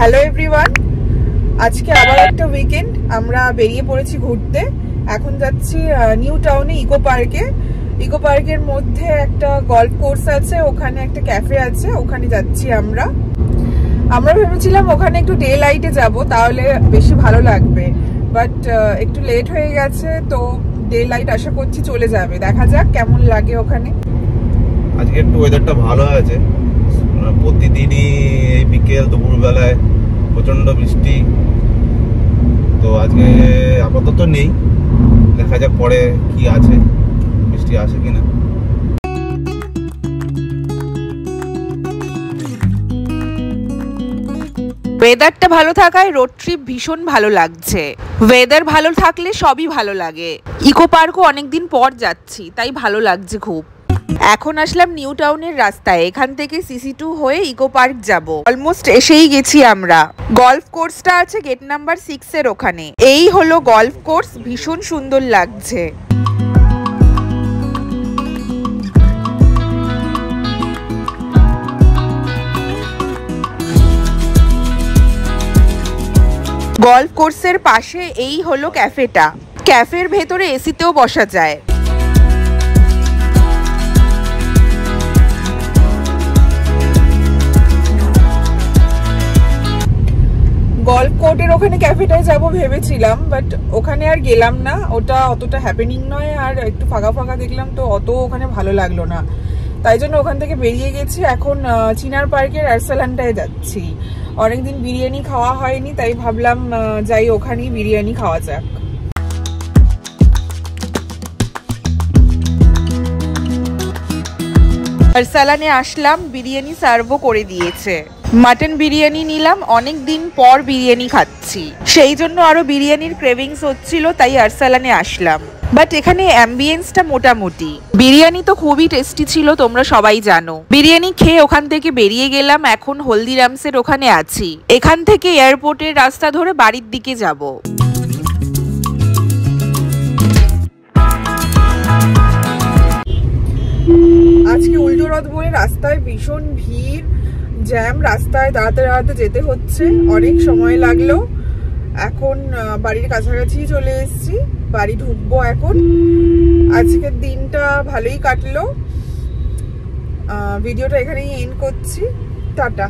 Hello everyone, আজকে আবার একটা উইকেন্ড আমরা বেরিয়ে পড়েছি ঘুরতে। এখন যাচ্ছি নিউ টাউনে ইকো পার্কে। ইকো পার্কের মধ্যে একটা গল্ফ কোর্স আছে, ওখানে একটা ক্যাফে আছে, ওখানে যাচ্ছি আমরা ভেবেছিলাম ওখানে একটু ডে লাইটে যাব, তাহলে বেশি ভালো লাগবে, বাট একটু লেট হয়ে গেছে, তো ডে লাইট আশা করছি চলে যাবে। দেখা যাক কেমন লাগে ওখানে। আজকে একটু ওয়েদারটা ভালো আছে, প্রতিদিনই এই বিকেল দুপুরবেলায় প্রচন্ড বৃষ্টি, তো আজকে আপাতত নেই, দেখা যাক পরে কি আছে, বৃষ্টি আসে কিনা। ওয়েদারটা ভালো থাকায় রোড ট্রিপ ভীষণ ভালো লাগছে। ওয়েদার ভালো থাকলে সবই ভালো লাগে। ইকো পার্কও অনেকদিন পর যাচ্ছি, তাই ভালো লাগছে খুব। এখন আসলাম নিউ টাউনের রাস্তায়, এখান থেকে CC2 হয়ে ইকো পার্ক যাব। অলমোস্ট এসেই গেছি আমরা। গলফ কোর্সটা আছে গেট নাম্বার 6 এর ওখানে। এই হলো গলফ কোর্স, ভীষণ সুন্দর লাগছে। গলফ কোর্সের পাশে এই হলো ক্যাফেটা। ক্যাফের ভেতরে এসিতেও বসা যায়। গলফ কোর্টের ওখানে ক্যাফেটায় যাব ভেবেছিলাম, বাট ওখানে আর গেলাম না, ওটা অতটা হ্যাপেনিং নয়, আর একটু ফাঁকা ফাঁকা দেখলাম, তো অত ওখানে ভালো লাগলো না, তাই জন্য ওখান থেকে বেরিয়ে গেছি। এখন চিনার পার্কের আরসালানটায় যাচ্ছি। অনেকদিন বিরিয়ানি খাওয়া হয়নি, তাই ভাবলাম যাই ওখানেই বিরিয়ানি খাওয়া যাক। আরসালানে আসলাম, বিরিয়ানি সার্ভও করে দিয়েছে। মাটন বিরিয়ানি নিলাম, অনেক দিন পর বিরিয়ানি খাচ্ছি, সেই জন্য আরো বিরিয়ানির ক্রেভিংস হচ্ছিল, তাই আরসালানে আসলাম। বাট এখানে অ্যাম্বিয়েন্সটা মোটামুটি। বিরিয়ানি তো খুবই টেস্টি ছিল, তোমরা সবাই জানো। বিরিয়ানি খেয়ে ওখান থেকে বেরিয়ে গেলাম, এখন হলদিরামসের ওখানে আছি। এখান থেকে এয়ারপোর্টের রাস্তা ধরে বাড়ির দিকে যাব। আজকে উল্টো রথ বলে রাস্তায় ভীষণ ভিড়, জ্যাম, রাস্তায় দাঁড়াতে দাঁড়াতে যেতে হচ্ছে, অনেক সময় লাগলো। এখন বাড়ির কাছাকাছি চলে এসেছি, বাড়ি ঢুকবো এখন। আজকের দিনটা ভালোই কাটলো। ভিডিওটা এখানেই এন্ড করছি, টাটা।